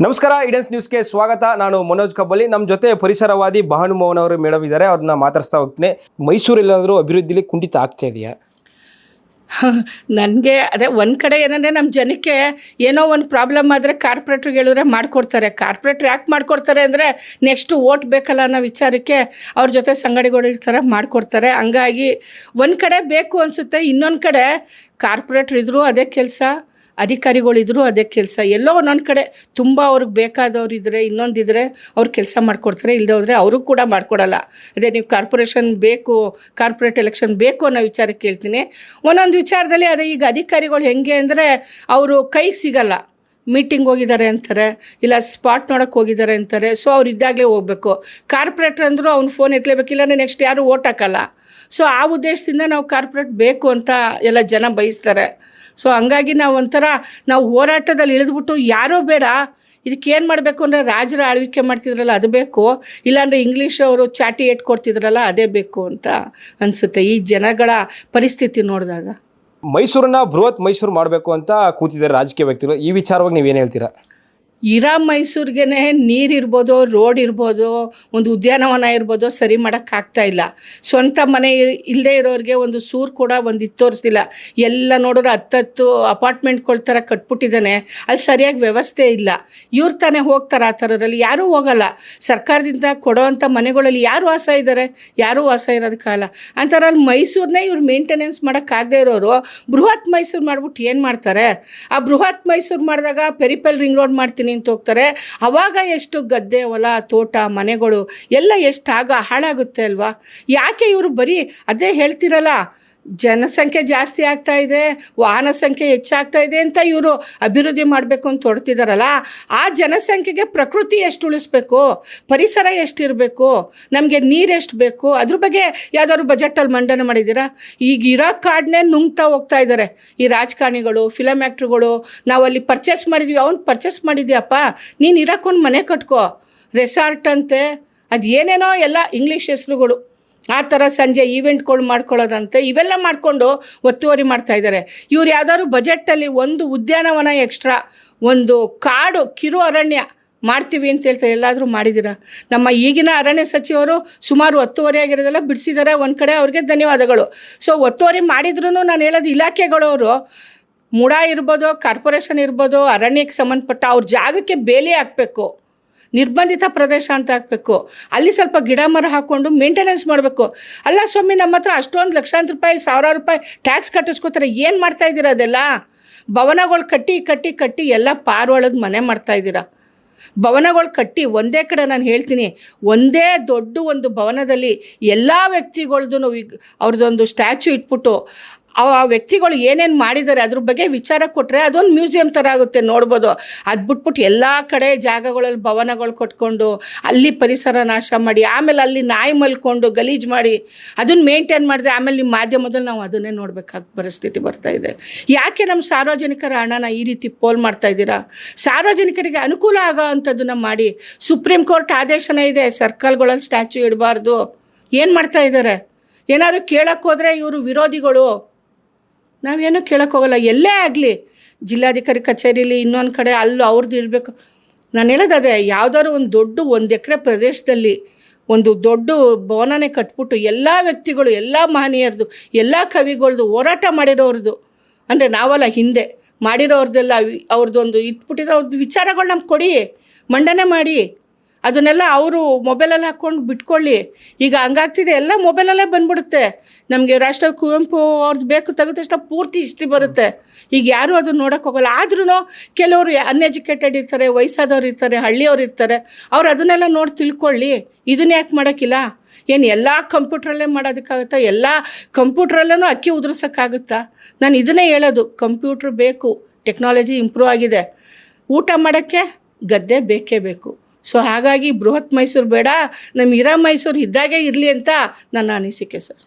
ನಮಸ್ಕಾರ, ಇಡೆನ್ಸ್ ನ್ಯೂಸ್ಗೆ ಸ್ವಾಗತ. ನಾನು ಮನೋಜ್ ಕಬ್ಬಲಿ. ನಮ್ಮ ಜೊತೆ ಪರಿಸರವಾದಿ ಭಾನುಮೋಹನ್ ಅವರು ಮೇಡಮ್ ಇದ್ದಾರೆ. ಅವ್ರನ್ನ ಮಾತಾಡ್ಸ್ತಾ ಹೋಗ್ತೀನಿ. ಮೈಸೂರಲ್ಲಾದರೂ ಅಭಿವೃದ್ಧಿಲಿ ಕುಂಠಿತ ಆಗ್ತಾ ಇದೆಯಾ? ನನಗೆ ಅದೇ ಒಂದು ಕಡೆ ಏನಂದರೆ ನಮ್ಮ ಜನಕ್ಕೆ ಏನೋ ಒಂದು ಪ್ರಾಬ್ಲಮ್ ಆದರೆ ಕಾರ್ಪೊರೇಟ್ರಿಗೆ ಹೇಳಿದ್ರೆ ಮಾಡಿಕೊಡ್ತಾರೆ. ಕಾರ್ಪೊರೇಟ್ರ್ ಯಾಕೆ ಮಾಡಿಕೊಡ್ತಾರೆ ಅಂದರೆ ನೆಕ್ಸ್ಟು ಓಟ್ ಬೇಕಲ್ಲ ಅನ್ನೋ ವಿಚಾರಕ್ಕೆ ಅವ್ರ ಜೊತೆ ಸಂಗಡಿಗಳು ಇರ್ತಾರೆ, ಮಾಡಿಕೊಡ್ತಾರೆ. ಹಂಗಾಗಿ ಒಂದು ಕಡೆ ಬೇಕು ಅನಿಸುತ್ತೆ, ಇನ್ನೊಂದು ಕಡೆ ಕಾರ್ಪೊರೇಟ್ರ್ ಇದ್ದರೂ ಅದೇ ಕೆಲಸ, ಅಧಿಕಾರಿಗಳಿದ್ರು ಅದೇ ಕೆಲಸ. ಎಲ್ಲೋ ಒಂದೊಂದು ಕಡೆ ತುಂಬ ಅವ್ರಿಗೆ ಬೇಕಾದವ್ರು ಇದ್ದರೆ, ಇನ್ನೊಂದಿದ್ರೆ ಅವ್ರು ಕೆಲಸ ಮಾಡಿಕೊಡ್ತಾರೆ, ಇಲ್ಲದೆ ಹೋದರೆ ಅವರು ಕೂಡ ಮಾಡಿಕೊಡಲ್ಲ. ಅದೇ ನೀವು ಕಾರ್ಪೊರೇಷನ್ ಬೇಕು, ಕಾರ್ಪೊರೇಟ್ ಎಲೆಕ್ಷನ್ ಬೇಕು ಅನ್ನೋ ವಿಚಾರಕ್ಕೆ ಹೇಳ್ತೀನಿ. ಒಂದೊಂದು ವಿಚಾರದಲ್ಲಿ ಅದೇ ಈಗ ಅಧಿಕಾರಿಗಳು ಹೆಂಗೆ ಅಂದರೆ ಅವರು ಕೈಗೆ ಸಿಗಲ್ಲ. ಮೀಟಿಂಗ್ ಹೋಗಿದ್ದಾರೆ ಅಂತಾರೆ, ಇಲ್ಲ ಸ್ಪಾಟ್ ನೋಡೋಕ್ಕೆ ಹೋಗಿದ್ದಾರೆ ಅಂತಾರೆ. ಸೊ ಅವ್ರು ಇದ್ದಾಗಲೇ ಹೋಗಬೇಕು. ಕಾರ್ಪೊರೇಟ್ರ್ ಅಂದರೂ ಅವ್ನು ಫೋನ್ ಎತ್ತಲೇಬೇಕಿಲ್ಲ, ನೆಕ್ಸ್ಟ್ ಯಾರು ಓಟ್ ಹಾಕಲ್ಲ. ಸೊ ಆ ಉದ್ದೇಶದಿಂದ ನಾವು ಕಾರ್ಪೊರೇಟ್ ಬೇಕು ಅಂತ ಎಲ್ಲ ಜನ ಬಯಸ್ತಾರೆ. ಸೊ ಹಂಗಾಗಿ ನಾವು ಹೋರಾಟದಲ್ಲಿ ಇಳಿದ್ಬಿಟ್ಟು ಯಾರೋ ಬೇಡ, ಇದಕ್ಕೇನು ಮಾಡಬೇಕು ಅಂದರೆ ರಾಜರ ಆಳ್ವಿಕೆ ಮಾಡ್ತಿದ್ರಲ್ಲ ಅದು ಬೇಕು, ಇಲ್ಲಾಂದರೆ ಇಂಗ್ಲೀಷ್ ಅವರು ಚಾಟಿ ಕೊಡ್ತಿದ್ರಲ್ಲ ಅದೇ ಬೇಕು ಅಂತ ಅನಿಸುತ್ತೆ ಈ ಜನಗಳ ಪರಿಸ್ಥಿತಿ ನೋಡಿದಾಗ. ಮೈಸೂರನ್ನ ಬೃಹತ್ ಮೈಸೂರು ಮಾಡಬೇಕು ಅಂತ ಕೂತಿದ್ದಾರೆ ರಾಜಕೀಯ ವ್ಯಕ್ತಿಗಳು. ಈ ವಿಚಾರವಾಗಿ ನೀವೇನು ಹೇಳ್ತೀರಾ? ಇರೋ ಮೈಸೂರಿಗೆ ನೀರಿರ್ಬೋದು, ರೋಡ್ ಇರ್ಬೋದು, ಒಂದು ಉದ್ಯಾನವನ ಇರ್ಬೋದು, ಸರಿ ಮಾಡೋಕ್ಕಾಗ್ತಾಯಿಲ್ಲ. ಸ್ವಂತ ಮನೆ ಇಲ್ಲದೆ ಇರೋರಿಗೆ ಒಂದು ಸೂರು ಕೂಡ ಒಂದು ತೋರಿಸ್ತಿಲ್ಲ. ಎಲ್ಲ ನೋಡಿದ್ರೆ 10 ಅಪಾರ್ಟ್ಮೆಂಟ್ಗಳ ಥರ ಕಟ್ಬಿಟ್ಟಿದ್ದಾನೆ, ಅಲ್ಲಿ ಸರಿಯಾಗಿ ವ್ಯವಸ್ಥೆ ಇಲ್ಲ. ಇವ್ರು ತಾನೇ ಹೋಗ್ತಾರೆ ಆ ಥರದಲ್ಲಿ, ಯಾರೂ ಹೋಗಲ್ಲ. ಸರ್ಕಾರದಿಂದ ಕೊಡೋವಂಥ ಮನೆಗಳಲ್ಲಿ ಯಾರು ವಾಸ ಇದ್ದಾರೆ? ಯಾರೂ ವಾಸ ಇರೋದಕ್ಕಾಗಲ್ಲ. ಅಂಥದ್ರಲ್ಲಿ ಮೈಸೂರನ್ನೇ ಇವ್ರು ಮೇಂಟೆನೆನ್ಸ್ ಮಾಡೋಕ್ಕಾಗದೇ ಇರೋರು ಬೃಹತ್ ಮೈಸೂರು ಮಾಡ್ಬಿಟ್ಟು ಏನು ಮಾಡ್ತಾರೆ? ಆ ಬೃಹತ್ ಮೈಸೂರು ಮಾಡಿದಾಗ ಪೆರಿಪೆಲ್ ರಿಂಗ್ ರೋಡ್ ಮಾಡ್ತೀನಿ ಅಂತ ಹೋಗ್ತಾರೆ. ಆವಾಗ ಎಷ್ಟು ಗದ್ದೆ, ಹೊಲ, ತೋಟ, ಮನೆಗಳು ಎಲ್ಲ ಎಷ್ಟು ಹಾಳಾಗುತ್ತೆ ಅಲ್ವಾ? ಯಾಕೆ ಇವರು ಬರೀ ಅದೇ ಹೇಳ್ತಿರಲ್ಲ, ಜನಸಂಖ್ಯೆ ಜಾಸ್ತಿ ಆಗ್ತಾ ಇದೆ, ವಾಹನ ಸಂಖ್ಯೆ ಹೆಚ್ಚಾಗ್ತಾ ಇದೆ ಅಂತ ಇವರು ಅಭಿವೃದ್ಧಿ ಮಾಡಬೇಕು ಅಂತ ಹೊಡ್ತಿದ್ದಾರಲ್ಲ, ಆ ಜನಸಂಖ್ಯೆಗೆ ಪ್ರಕೃತಿ ಎಷ್ಟು ಉಳಿಸ್ಬೇಕು, ಪರಿಸರ ಎಷ್ಟಿರಬೇಕು, ನಮಗೆ ನೀರು ಎಷ್ಟು ಬೇಕು, ಅದ್ರ ಬಗ್ಗೆ ಯಾವುದಾದ್ರು ಬಜೆಟಲ್ಲಿ ಮಂಡನೆ ಮಾಡಿದ್ದೀರಾ? ಈಗ ಇರೋ ಕಾಡನ್ನೇ ನುಂಗ್ತಾ ಹೋಗ್ತಾ ಇದ್ದಾರೆ ಈ ರಾಜಕಾರಣಿಗಳು, ಫಿಲಮ್ ಆ್ಯಕ್ಟ್ರುಗಳು. ನಾವಲ್ಲಿ ಪರ್ಚೇಸ್ ಮಾಡಿದ್ವಿ, ಅವ್ನು ಪರ್ಚೇಸ್ ಮಾಡಿದ್ಯಪ್ಪ, ನೀನು ಇರೋಕ್ಕೊಂದು ಮನೆ ಕಟ್ಕೋ, ರೆಸಾರ್ಟ್ ಅಂತೆ, ಅದು ಏನೇನೋ ಎಲ್ಲ ಇಂಗ್ಲೀಷ್ ಹೆಸರುಗಳು, ಆ ಥರ ಸಂಜೆ ಈವೆಂಟ್ಗಳು ಮಾಡ್ಕೊಳ್ಳೋದಂತೆ, ಇವೆಲ್ಲ ಮಾಡಿಕೊಂಡು ಒತ್ತುವರಿ ಮಾಡ್ತಾಯಿದ್ದಾರೆ. ಇವ್ರು ಯಾವುದಾದ್ರು ಬಜೆಟಲ್ಲಿ ಒಂದು ಉದ್ಯಾನವನ ಎಕ್ಸ್ಟ್ರಾ, ಒಂದು ಕಾಡು, ಕಿರು ಅರಣ್ಯ ಮಾಡ್ತೀವಿ ಅಂತ ಹೇಳ್ತಾರೆ. ಎಲ್ಲಾದರೂ ಮಾಡಿದ್ದೀರಾ? ನಮ್ಮ ಈಗಿನ ಅರಣ್ಯ ಸಚಿವರು ಸುಮಾರು ಒತ್ತುವರಿ ಆಗಿರೋದೆಲ್ಲ ಬಿಡಿಸಿದ್ದಾರೆ. ಒಂದು ಕಡೆ ಅವ್ರಿಗೆ ಧನ್ಯವಾದಗಳು. ಸೊ ಒತ್ತುವರಿ ಮಾಡಿದ್ರೂ ನಾನು ಹೇಳೋದು, ಇಲಾಖೆಗಳವರು ಮೂಡ ಇರ್ಬೋದು, ಕಾರ್ಪೊರೇಷನ್ ಇರ್ಬೋದು, ಅರಣ್ಯಕ್ಕೆ ಸಂಬಂಧಪಟ್ಟ ಅವ್ರ ಜಾಗಕ್ಕೆ ಬೇಲಿ ಹಾಕಬೇಕು, ನಿರ್ಬಂಧಿತ ಪ್ರದೇಶ ಅಂತ ಹಾಕಬೇಕು. ಅಲ್ಲಿ ಸ್ವಲ್ಪ ಗಿಡ ಮರ ಹಾಕ್ಕೊಂಡು ಮೇಂಟೆನೆನ್ಸ್ ಮಾಡಬೇಕು. ಅಲ್ಲ ಸ್ವಾಮಿ, ನಮ್ಮ ಹತ್ರ ಅಷ್ಟೊಂದು ಲಕ್ಷಾಂತರ ರೂಪಾಯಿ, ಸಾವಿರಾರು ರೂಪಾಯಿ ಟ್ಯಾಕ್ಸ್ ಕಟ್ಟಿಸ್ಕೋತಾರೆ, ಏನು ಮಾಡ್ತಾಯಿದ್ದೀರಾ? ಅದೆಲ್ಲ ಭವನಗಳು ಕಟ್ಟಿ ಎಲ್ಲ ಪಾರ್ವಳದ ಮನೆ ಮಾಡ್ತಾಯಿದ್ದೀರಾ. ಭವನಗಳು ಕಟ್ಟಿ ಒಂದೇ ಕಡೆ, ನಾನು ಹೇಳ್ತೀನಿ, ಒಂದೇ ದೊಡ್ಡ ಒಂದು ಭವನದಲ್ಲಿ ಎಲ್ಲ ವ್ಯಕ್ತಿಗಳ್ದು ಅವ್ರದ್ದೊಂದು ಸ್ಟ್ಯಾಚ್ಯೂ ಇಟ್ಬಿಟ್ಟು ಆ ವ್ಯಕ್ತಿಗಳು ಏನೇನು ಮಾಡಿದ್ದಾರೆ ಅದ್ರ ಬಗ್ಗೆ ವಿಚಾರ ಕೊಟ್ಟರೆ ಅದೊಂದು ಮ್ಯೂಸಿಯಂ ಥರ ಆಗುತ್ತೆ, ನೋಡ್ಬೋದು. ಅದು ಬಿಟ್ಬಿಟ್ಟು ಎಲ್ಲ ಕಡೆ ಜಾಗಗಳಲ್ಲಿ ಭವನಗಳು ಕಟ್ಕೊಂಡು ಅಲ್ಲಿ ಪರಿಸರ ನಾಶ ಮಾಡಿ, ಆಮೇಲೆ ಅಲ್ಲಿ ನಾಯಿ ಮಲ್ಕೊಂಡು ಗಲೀಜು ಮಾಡಿ ಅದನ್ನು ಮೇಂಟೈನ್ ಮಾಡಿದೆ, ಆಮೇಲೆ ನಿಮ್ಮ ಮಾಧ್ಯಮದಲ್ಲಿ ನಾವು ಅದನ್ನೇ ನೋಡಬೇಕಾದ ಪರಿಸ್ಥಿತಿ ಬರ್ತಾಯಿದೆ. ಯಾಕೆ ನಮ್ಮ ಸಾರ್ವಜನಿಕರ ಹಣನ ಈ ರೀತಿ ಪೋಲ್ ಮಾಡ್ತಾಯಿದ್ದೀರಾ? ಸಾರ್ವಜನಿಕರಿಗೆ ಅನುಕೂಲ ಆಗೋ ಅಂಥದ್ದನ್ನು ಮಾಡಿ. ಸುಪ್ರೀಂ ಕೋರ್ಟ್ ಆದೇಶನೇ ಇದೆ, ಸರ್ಕಲ್ಗಳಲ್ಲಿ ಸ್ಟ್ಯಾಚ್ಯೂ ಇಡಬಾರ್ದು. ಏನು ಮಾಡ್ತಾಯಿದ್ದಾರೆ? ಏನಾದ್ರು ಕೇಳೋಕ್ಕೆ ಹೋದರೆ ಇವರು ವಿರೋಧಿಗಳು. ನಾವೇನೂ ಕೇಳೋಕ್ಕೋಗಲ್ಲ. ಎಲ್ಲೇ ಆಗಲಿ, ಜಿಲ್ಲಾಧಿಕಾರಿ ಕಚೇರಿಲಿ, ಇನ್ನೊಂದು ಕಡೆ ಅಲ್ಲೂ ಅವ್ರದ್ದು ಇರಬೇಕು. ನಾನು ಹೇಳೋದದೇ, ಯಾವುದಾದ್ರು ಒಂದು ಎಕರೆ ಪ್ರದೇಶದಲ್ಲಿ ಒಂದು ದೊಡ್ಡ ಭವನನೇ ಕಟ್ಬಿಟ್ಟು ಎಲ್ಲ ವ್ಯಕ್ತಿಗಳು, ಎಲ್ಲ ಮಹನೀಯರದು, ಎಲ್ಲ ಕವಿಗಳದ್ದು, ಹೋರಾಟ ಮಾಡಿರೋರದು, ಅಂದರೆ ನಾವಲ್ಲ ಹಿಂದೆ ಮಾಡಿರೋರ್ದೆಲ್ಲ ಅವ್ರದ್ದೊಂದು ಇಟ್ಬಿಟ್ಟಿರೋ ಅವ್ರದ್ದು ವಿಚಾರಗಳು ನಮ್ಗೆ ಕೊಡಿ, ಮಂಡನೆ ಮಾಡಿ. ಅದನ್ನೆಲ್ಲ ಅವರು ಮೊಬೈಲಲ್ಲಿ ಹಾಕ್ಕೊಂಡು ಬಿಟ್ಕೊಳ್ಳಿ. ಈಗ ಹಂಗಾಗ್ತಿದೆ, ಎಲ್ಲ ಮೊಬೈಲಲ್ಲೇ ಬಂದ್ಬಿಡುತ್ತೆ. ನಮಗೆ ರಾಷ್ಟ್ರ ಕುವೆಂಪು ಅವ್ರದ್ದು ಬೇಕು ತೆಗೆದ ತಕ್ಷಣ ಪೂರ್ತಿ ಹಿಸ್ಟ್ರಿ ಬರುತ್ತೆ. ಈಗ ಯಾರೂ ಅದನ್ನು ನೋಡೋಕ್ಕೆ ಹೋಗಲ್ಲ. ಆದ್ರೂ ಕೆಲವರು ಅನ್ಎಜುಕೇಟೆಡ್ ಇರ್ತಾರೆ, ವಯಸ್ಸಾದವ್ರು ಇರ್ತಾರೆ, ಹಳ್ಳಿಯವ್ರು ಇರ್ತಾರೆ, ಅವ್ರು ಅದನ್ನೆಲ್ಲ ನೋಡಿ ತಿಳ್ಕೊಳ್ಳಿ. ಇದನ್ನ ಯಾಕೆ ಮಾಡೋಕ್ಕಿಲ್ಲ? ಏನು ಎಲ್ಲ ಕಂಪ್ಯೂಟ್ರಲ್ಲೇ ಮಾಡೋದಕ್ಕಾಗುತ್ತಾ? ಎಲ್ಲ ಕಂಪ್ಯೂಟ್ರಲ್ಲೂ ಅಕ್ಕಿ ಉದುರ್ಸೋಕ್ಕಾಗುತ್ತಾ? ನಾನು ಇದನ್ನೇ ಹೇಳೋದು, ಕಂಪ್ಯೂಟ್ರ್ ಬೇಕು, ಟೆಕ್ನಾಲಜಿ ಇಂಪ್ರೂವ್ ಆಗಿದೆ, ಊಟ ಮಾಡೋಕ್ಕೆ ಗದ್ದೆ ಬೇಕೇ ಬೇಕು. ಸೊ ಹಾಗಾಗಿ ಬೃಹತ್ ಮೈಸೂರು ಬೇಡ, ನಮ್ಮ ಇರೋ ಮೈಸೂರು ಇದ್ದಾಗೆ ಇರಲಿ ಅಂತ ನನ್ನ ಅನಿಸಿಕೆ ಸರ್.